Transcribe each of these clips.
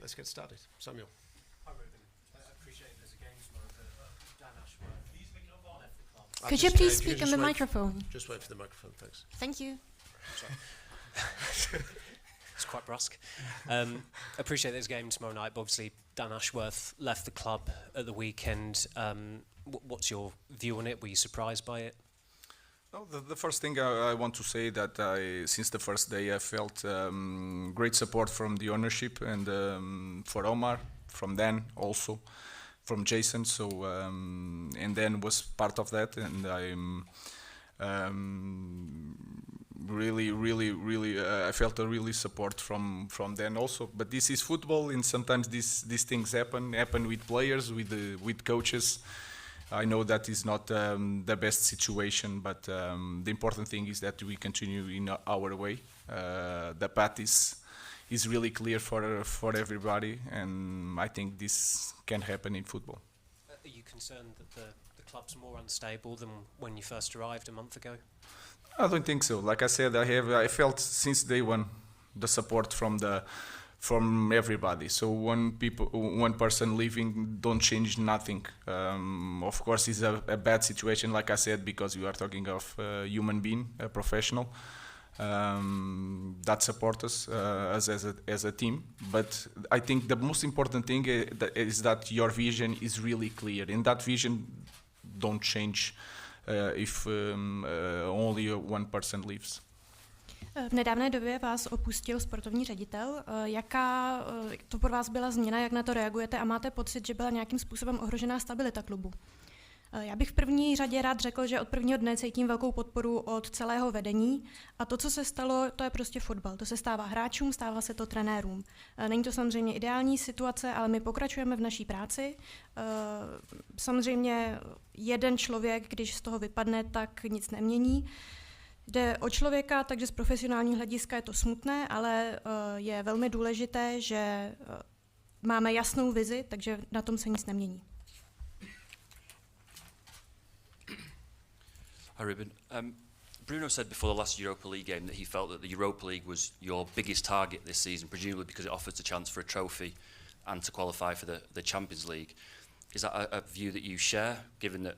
let's get started. Samuel. Hi Rúben. I appreciate there's a game tomorrow, but Dan Ashworth left the club. Could you please speak in the microphone? Just wait for the microphone, thanks. Thank you. It's quite brusque. Appreciate there's a game tomorrow night, but obviously Dan Ashworth left the club at the weekend. What's your view on it? Were you surprised by it? No, the first thing I want to say that since the first day I felt great support from the ownership and for Omar, from Dan also, from Jason. So and Dan was part of that, and I'm really I felt a really support from Dan also. But this is football, and sometimes these things happen with players, with coaches. I know that is not the best situation, but the important thing is that we continue in our way. The path is really clear for everybody, and I think this can happen in football. Are you concerned that the club's more unstable than when you first arrived a month ago? I don't think so. Like I said, I felt since day one the support from everybody. So one person leaving don't change nothing. Of course, it's a bad situation, like I said, because you are talking of a human being, a professional that support us as a team. But I think the most important thing is that your vision is really clear, and that vision don't change if only one person leaves. V nedávné době vás opustil sportovní ředitel. Jaká to pro vás byla změna, jak na to reagujete a máte pocit, že byla nějakým způsobem ohrožená stabilita klubu? Já bych v první řadě rád řekl, že od prvního dne cítím velkou podporu od celého vedení a to, co se stalo, to je prostě fotbal. To se stává hráčům, stává se to trenérům. Není to samozřejmě ideální situace, ale my pokračujeme v naší práci. Samozřejmě jeden člověk, když z toho vypadne, tak nic nemění. Jde o člověka, takže z profesionálního hlediska je to smutné, ale je velmi důležité, že máme jasnou vizi, takže na tom se nic nemění. Hi Rúben. Bruno said before the last Europa League game that he felt that the Europa League was your biggest target this season, presumably because it offers a chance for a trophy and to qualify for the Champions League. Is that a view that you share, given that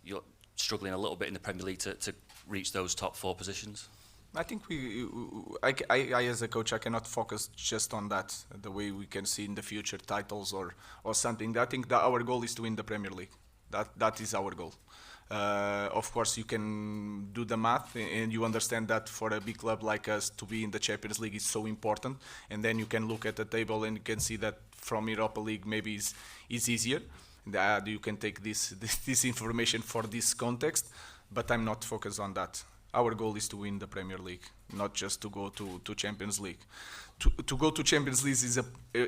you're struggling a little bit in the Premier League to reach those top four positions? I think I as a coach, I cannot focus just on that, the way we can see in the future titles or something. I think that our goal is to win the Premier League. That is our goal. Of course, you can do the math and you understand that for a big club like us to be in the Champions League is so important. And then you can look at the table and you can see that from Europa League maybe is easier. You can take this information for this context, but I'm not focused on that. Our goal is to win the Premier League, not just to go to Champions League. To go to Champions League is an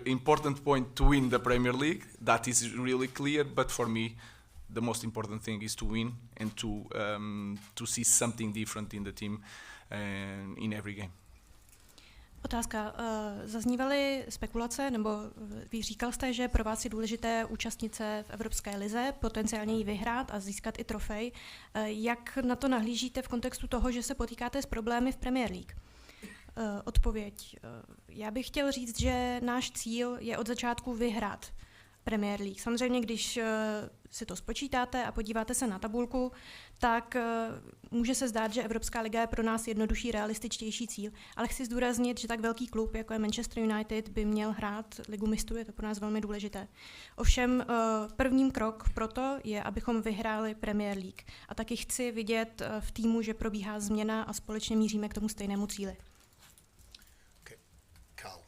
important point to win the Premier League. That is really clear, but for me, the most important thing is to win and to see something different in the team in every game. Otázka. Zaznívaly spekulace, nebo vy říkal jste, že pro vás je důležité účastnit se v Evropské lize, potenciálně ji vyhrát a získat i trofej. Jak na to nahlížíte v kontextu toho, že se potýkáte s problémy v Premier League? Odpověď. Já bych chtěl říct, že náš cíl je od začátku vyhrát Premier League. Samozřejmě, když si to spočítáte a podíváte se na tabulku, tak může se zdát, že Evropská liga je pro nás jednodušší, realističtější cíl, ale chci zdůraznit, že tak velký klub, jako je Manchester United, by měl hrát Ligu mistrů, je to pro nás velmi důležité. Ovšem prvním krok proto je, abychom vyhráli Premier League. A taky chci vidět v týmu, že probíhá změna a společně míříme k tomu stejnému cíli. Okay. Carl.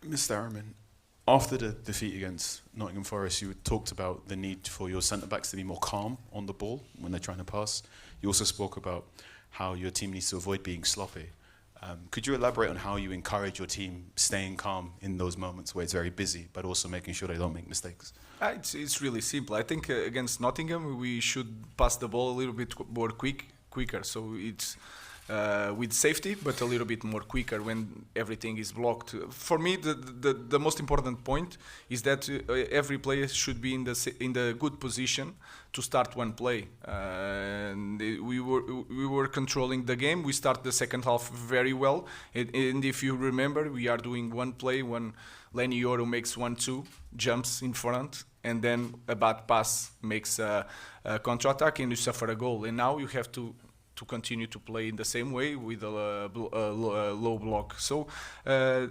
Mr. Amorim, after the defeat against Nottingham Forest, you talked about the need for your centre-backs to be more calm on the ball when they're trying to pass. You also spoke about how your team needs to avoid being sloppy. Could you elaborate on how you encourage your team staying calm in those moments where it's very busy, but also making sure they don't make mistakes? It's really simple. I think against Nottingham, we should pass the ball a little bit more quicker. So it's with safety, but a little bit more quicker when everything is blocked. For me, the most important point is that every player should be in the good position to start one play. And we were controlling the game. We start the second half very well. And if you remember, we are doing one play when Lenny Yoro makes 1-2, jumps in front, and then a bad pass makes a counter-attack and you suffer a goal. And now you have to continue to play in the same way with a low block. So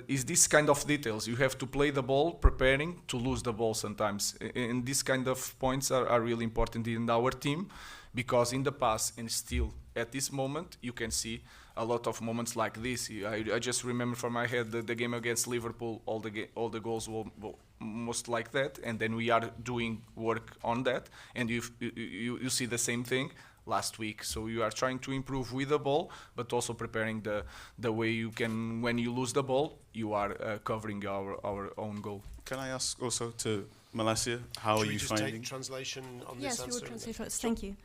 is this kind of details. You have to play the ball preparing to lose the ball sometimes. And these kind of points are really important in our team, because in the past and still at this moment you can see a lot of moments like this. I just remember from my head the game against Liverpool, all the goals were most like that, and then we are doing work on that, and you see the same thing last week. So you are trying to improve with the ball, but also preparing the way you can, when you lose the ball, you are covering our own goal. Can I ask also to Malasia, how are you finding? Take translation on Yes, this we will answer? translate first. Thank you.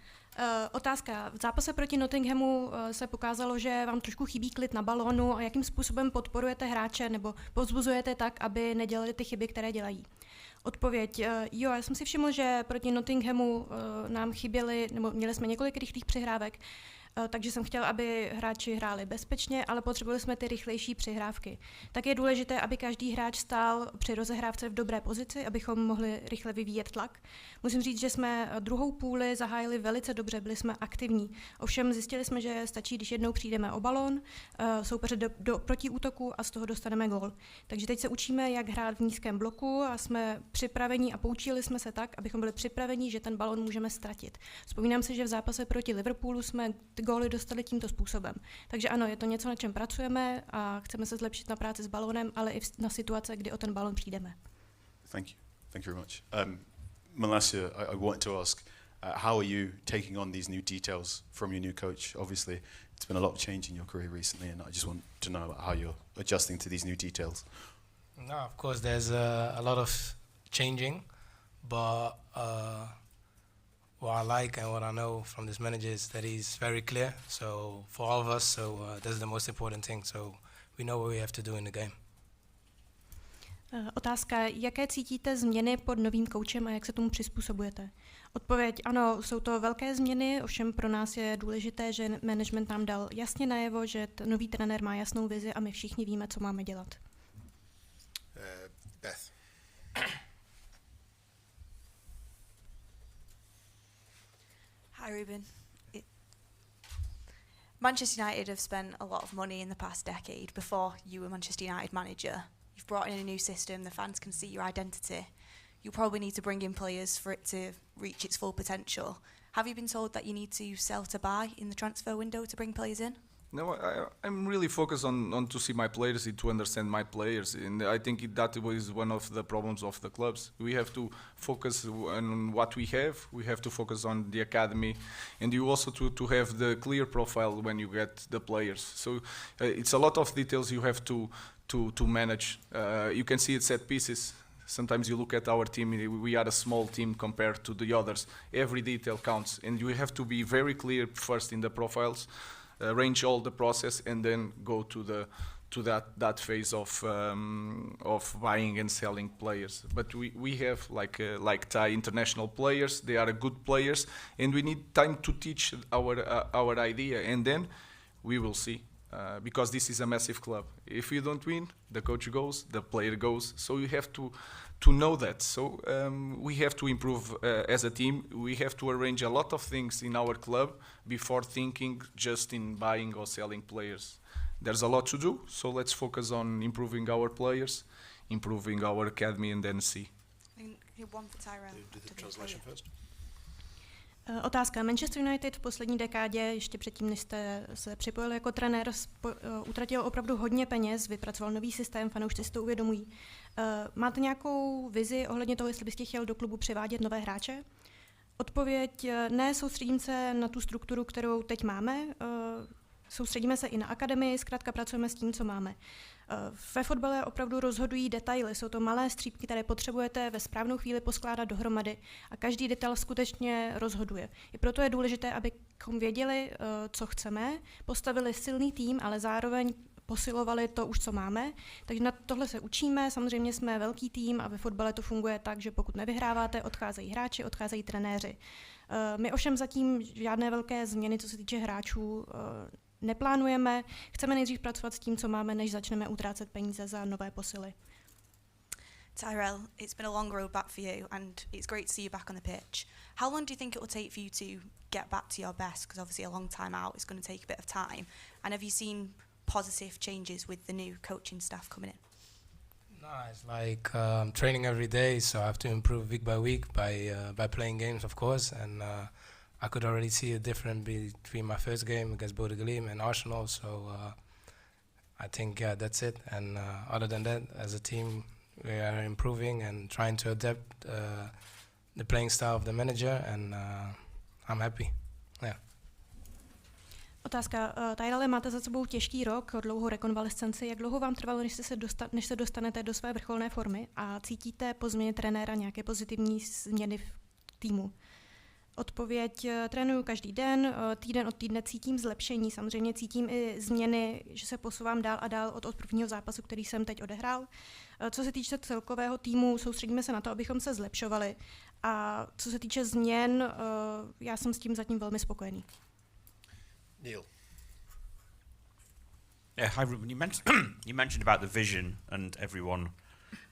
Otázka. V zápase proti Nottinghamu se pokázalo, že vám trošku chybí klid na balónu, a jakým způsobem podporujete hráče nebo povzbuzujete tak, aby nedělali ty chyby, které dělají? Odpověď. Jo, já jsem si všiml, že proti Nottinghamu nám chyběly, nebo měli jsme několik rychlých přihrávek, takže jsem chtěl, aby hráči hráli bezpečně, ale potřebovali jsme ty rychlejší přihrávky. Tak je důležité, aby každý hráč stál při rozehrávce v dobré pozici, abychom mohli rychle vyvíjet tlak. Musím říct, že jsme druhou půli zahájili velice dobře, byli jsme aktivní. Ovšem zjistili jsme, že stačí, když jednou přijdeme o balón, soupeře do protiútoku a z toho dostaneme gól. Takže teď se učíme, jak hrát v nízkém bloku a jsme připraveni a poučili jsme se tak, abychom byli připraveni, že ten balón můžeme ztratit. Vzpomínám si, že v zápase proti Liverpoolu jsme góly dostali tímto způsobem. Takže ano, je to něco, na čem pracujeme a chceme se zlepšit na práci s balónem, ale i na situace, kdy o ten balón přijdeme. Thank you. Thank you very much. Malasia, I wanted to ask, how are you taking on these new details from your new coach? Obviously, it's been a lot of change in your career recently, and I just want to know how you're adjusting to these new details. No, of course, there's a lot of changing, but what I like and what I know from this manager is that he's very clear. So for all of us, that's the most important thing. So we know what we have to do in the game. Otázka, jaké cítíte změny pod novým koučem a jak se tomu přizpůsobujete? Odpověď, ano, jsou to velké změny, ovšem pro nás je důležité, že management nám dal jasně najevo, že nový trenér má jasnou vizi a my všichni víme, co máme dělat. Beth. Hi, Rúben. Manchester United have spent a lot of money in the past decade. Before you were Manchester United manager, you've brought in a new system. The fans can see your identity. You probably need to bring in players for it to reach its full potential. Have you been told that you need to sell to buy in the transfer window to bring players in? No, I'm really focused on to see my players, to understand my players, and I think that was one of the problems of the clubs. We have to focus on what we have. We have to focus on the academy, and you also to have the clear profile when you get the players. So it's a lot of details you have to manage. You can see it set pieces. Sometimes you look at our team, we are a small team compared to the others. Every detail counts, and you have to be very clear first in the profiles. Arrange all the process and then go to that phase of buying and selling players. But we have like Thai international players. They are good players, and we need time to teach our idea, and then we will see. Because this is a massive club. If you don't win, the coach goes, the player goes. So you have to know that. So we have to improve as a team. We have to arrange a lot of things in our club before thinking just in buying or selling players. There's a lot to do, so let's focus on improving our players, improving our academy, and then see. One for Tyrone. Do the translation first. Otázka. Manchester United v poslední dekádě, ještě předtím, než jste se připojil jako trenér, utratil opravdu hodně peněz, vypracoval nový systém, fanoušci si to uvědomují. Máte nějakou vizi ohledně toho, jestli byste chtěl do klubu přivádět nové hráče? Odpověď, ne, soustředím se na tu strukturu, kterou teď máme. soustředíme se i na akademii, zkrátka pracujeme s tím, co máme. Ve fotbale opravdu rozhodují detaily, jsou to malé střípky, které potřebujete ve správnou chvíli poskládat dohromady a každý detail skutečně rozhoduje. I proto je důležité, abychom věděli, co chceme, postavili silný tým, ale zároveň posilovali to už, co máme. Takže na tohle se učíme, samozřejmě jsme velký tým a ve fotbale to funguje tak, že pokud nevyhráváte, odcházejí hráči, odcházejí trenéři. My ovšem zatím žádné velké změny, co se týče hráčů, neplánujeme. Chceme nejdřív pracovat s tím, co máme, než začneme utrácet peníze za nové posily. Tyrell, it's been a long road back for you and it's great to see you back on the pitch. How long do you think it will take for you to get back to your best? Because obviously a long time out is going to take a bit of time. And have you seen positive changes with the new coaching staff coming in? No, it's like training every day, so I have to improve week by playing games, of course. And I could already see a difference between my first game against Bodø/Glimt and Arsenal. So I think that's it. And other than that, as a team, we are improving and trying to adapt the playing style of the manager, and I'm happy. Yeah. Otázka. Tyrelle, máte za sebou těžký rok, dlouhou rekonvalescenci. Jak dlouho vám trvalo, než se dostanete do své vrcholné formy a cítíte po změně trenéra nějaké pozitivní změny v týmu? Odpověď: trénuju každý den, týden od týdne cítím zlepšení, samozřejmě cítím i změny, že se posouvám dál a dál od prvního zápasu, který jsem teď odehrál. Co se týče celkového týmu, soustředíme se na to, abychom se zlepšovali. A co se týče změn, já jsem s tím zatím velmi spokojený. Neil. Yeah, hi Rúben. You mentioned about the vision and everyone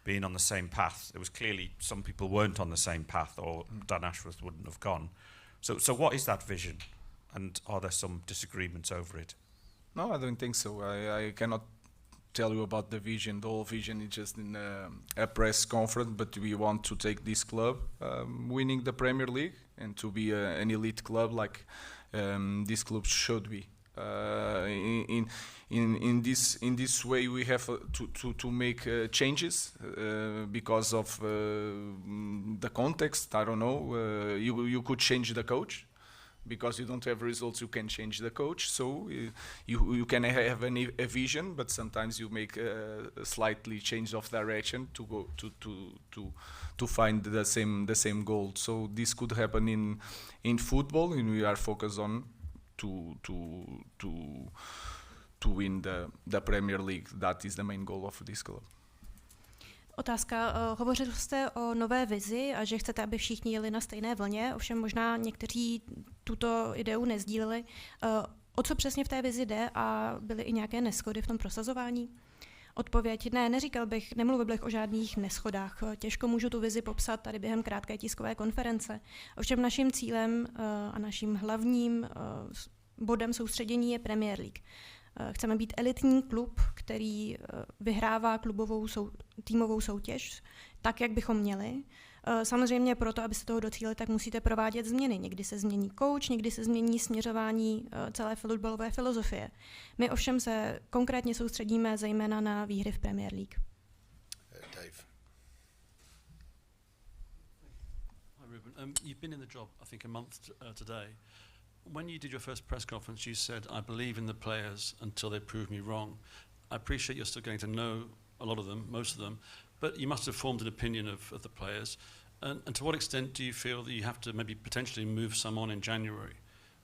being on the same path. It was clearly some people weren't on the same path, or Dan Ashworth wouldn't have gone. So what is that vision, and are there some disagreements over it? No, I don't think so. I cannot tell you about the vision. The whole vision is just in a press conference, but we want to take this club winning the Premier League and to be an elite club like this club should be. In this way, we have to make changes because of the context. I don't know. You could change the coach. Because you don't have results, you can change the coach. So you can have a vision, but sometimes you make a slightly change of direction to go to find the same goal. So this could happen in football, and we are focused on to win the Premier League. That is the main goal of this club. Otázka. Hovořil jste o nové vizi a že chcete, aby všichni jeli na stejné vlně, ovšem možná někteří tuto ideu nezdíleli. O co přesně v té vizi jde a byly i nějaké neshody v tom prosazování? Odpověď: ne, nemluvil bych o žádných neschodách. Těžko můžu tu vizi popsat tady během krátké tiskové konference. Ovšem naším cílem a naším hlavním bodem soustředění je Premier League. Chceme být elitní klub, který vyhrává týmovou soutěž, tak, jak bychom měli. Samozřejmě proto, abyste toho docílili, tak musíte provádět změny. Někdy se změní coach, někdy se změní směřování celé fotbalové filozofie. My ovšem se konkrétně soustředíme zejména na výhry v Premier League. Dave. Hi Rúben. You've been in the job, I think, a month today. When you did your first press conference, you said, I believe in the players until they prove me wrong. I appreciate you're still getting to know a lot of them, most of them, but you must have formed an opinion of the players. And to what extent do you feel that you have to maybe potentially move some on in January?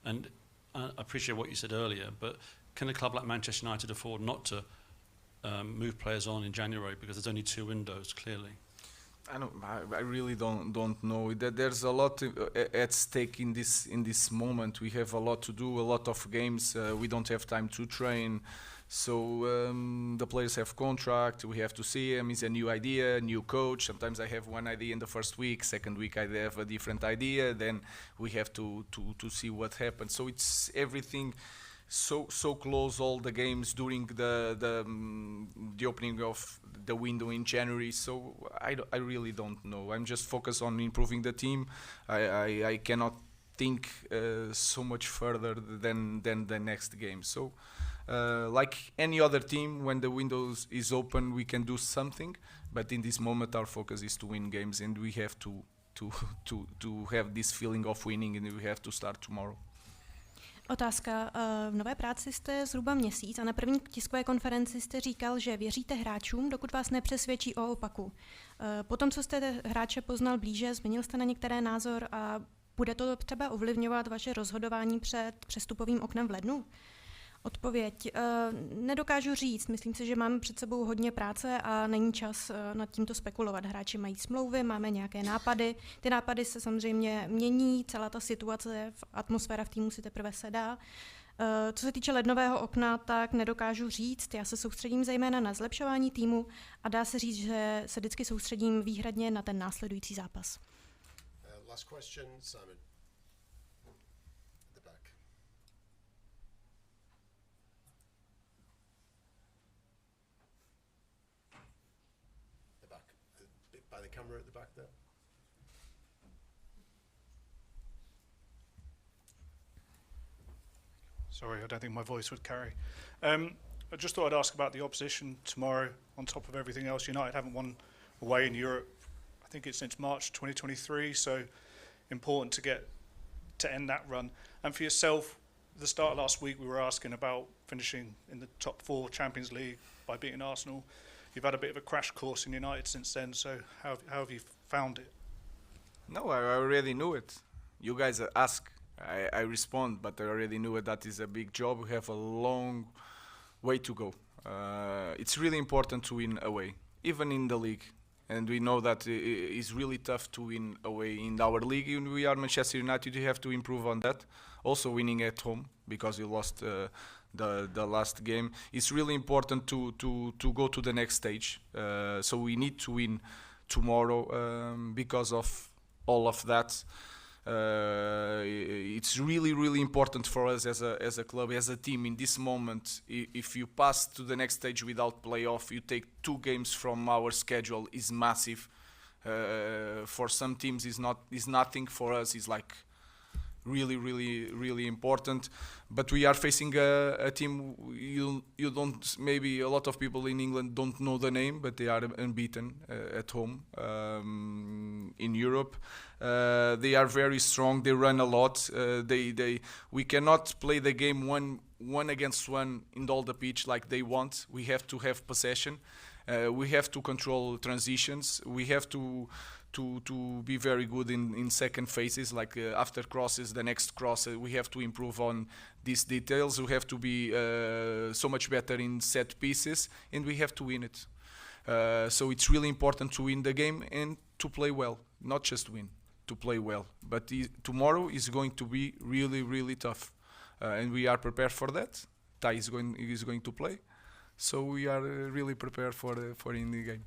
And I appreciate what you said earlier, but can a club like Manchester United afford not to move players on in January because there's only 2 windows, clearly? I really don't know. There's a lot at stake in this moment. We have a lot to do, a lot of games. We don't have time to train. So the players have contract. We have to see him. It's a new idea, new coach. Sometimes I have one idea in the first week. Second week I have a different idea. Then we have to see what happens. So it's everything so close. All the games during the opening of the window in January. So I really don't know. I'm just focused on improving the team. I cannot think so much further than the next game. So. Like any other team, when the window is open, we can do something. But in this moment, our focus is to win games, and we have to have this feeling of winning, and we have to start tomorrow. Otázka. V nové práci jste zhruba měsíc a na první tiskové konferenci jste říkal, že věříte hráčům, dokud vás nepřesvědčí o opaku. Potom, co jste hráče poznal blíže, změnil jste na některé názor a bude to třeba ovlivňovat vaše rozhodování před přestupovým oknem v lednu? Odpověď. Nedokážu říct. Myslím si, že máme před sebou hodně práce a není čas nad tímto spekulovat. Hráči mají smlouvy, máme nějaké nápady. Ty nápady se samozřejmě mění, celá ta situace, atmosféra v týmu si teprve sedá. Co se týče lednového okna, tak nedokážu říct. Já se soustředím zejména na zlepšování týmu a dá se říct, že se vždycky soustředím výhradně na ten následující zápas. Last question, Simon. At the back. The back. By the camera at the back there. Sorry, I don't think my voice would carry. I just thought I'd ask about the opposition tomorrow. On top of everything else, United haven't won away in Europe, I think it's since March 2023, so important to end that run. And for yourself, at the start of last week, we were asking about finishing in the top 4 Champions League by beating Arsenal. You've had a bit of a crash course in United since then, so how have you found it? No, I already knew it. You guys ask, I respond, but I already knew it. That is a big job. We have a long way to go. It's really important to win away, even in the league. And we know that it's really tough to win away in our league. We are Manchester United. You have to improve on that. Also winning at home, because you lost the last game. It's really important to go to the next stage. So we need to win tomorrow because of all of that. It's really important for us as a club, as a team in this moment. If you pass to the next stage without playoff, you take 2 games from our schedule is massive. For some teams is nothing. For us is like really important. But we are facing a team you don't, maybe a lot of people in England don't know the name, but they are unbeaten at home in Europe. They are very strong. They run a lot. We cannot play the game one against one in all the pitch like they want. We have to have possession. We have to control transitions. We have to be very good in second phases, like after crosses, the next cross. We have to improve on these details. We have to be so much better in set pieces, and we have to win it. So it's really important to win the game and to play well, not just win, to play well. But tomorrow is going to be really tough, and we are prepared for that. Tai is going to play, so we are really prepared for in the game.